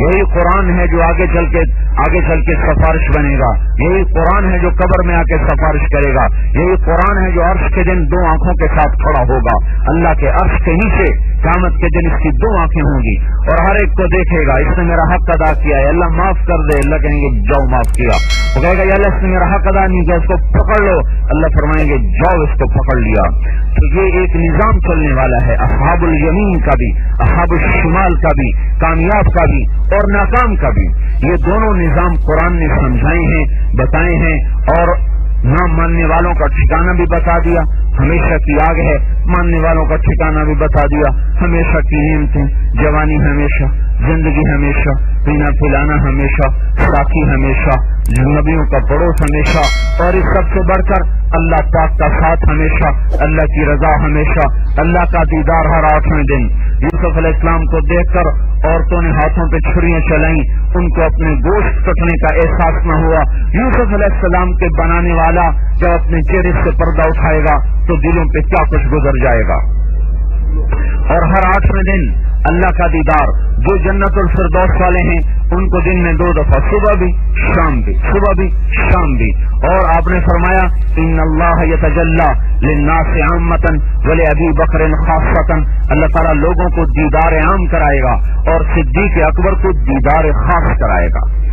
یہی قرآن ہے جو آگے چل کے سفارش بنے گا. یہی قرآن ہے جو قبر میں آ کے سفارش کرے گا. یہی قرآن ہے جو عرش کے دن 2 آنکھوں کے ساتھ کھڑا ہوگا. اللہ کے عرش کے نیچے قیامت کے دن اس کی 2 آنکھیں ہوں گی اور ہر ایک کو دیکھے گا. اس نے میرا حق ادا کیا ہے, اللہ معاف کر دے. اللہ کہیں گے جاؤ معاف کیا. وہ کہے گا یا اللہ اس نے میرا حق ادا نہیں کیا, اس کو پکڑ لو. اللہ فرمائیں گے جاؤ اس کو پکڑ لیا. تو یہ ایک نظام چلنے والا ہے, اصحاب الیمین کا بھی, اصحاب الشمال کا بھی, کامیاب کا بھی اور ناکام کا بھی. یہ دونوں نظام قرآن نے سمجھائے ہیں, بتائے ہیں, اور نہ ماننے والوں کا ٹھکانہ بھی بتا دیا. ہمیشہ کی آگ ہے, ماننے والوں کا ٹھکانہ بھی بتا دیا. ہمیشہ کی نعمتیں, جوانی ہمیشہ, زندگی ہمیشہ, پینا پلانا ہمیشہ, ساتھی ہمیشہ, نبیوں کا پڑوس ہمیشہ, اور اس سب سے بڑھ کر اللہ پاک کا ساتھ ہمیشہ, اللہ کی رضا ہمیشہ, اللہ کا دیدار ہر 8ویں دن. یوسف علیہ السلام کو دیکھ کر عورتوں نے ہاتھوں پہ چھریاں چلائیں, ان کو اپنے گوشت کٹنے کا احساس نہ ہوا. یوسف علیہ السلام کے بنانے والا جب اپنے چہرے سے پردہ اٹھائے گا تو دلوں پہ کیا کچھ گزر جائے گا. اور ہر 8ویں دن اللہ کا دیدار. جو جنت الفردوس والے ہیں ان کو دن میں 2 دفعہ, صبح بھی شام بھی, صبح بھی شام بھی. اور آپ نے فرمایا ان اللہ یتجلی للناس عامۃ ولابی بکر خاصۃ, اللہ تعالیٰ لوگوں کو دیدار عام کرائے گا اور صدیق اکبر کو دیدار خاص کرائے گا.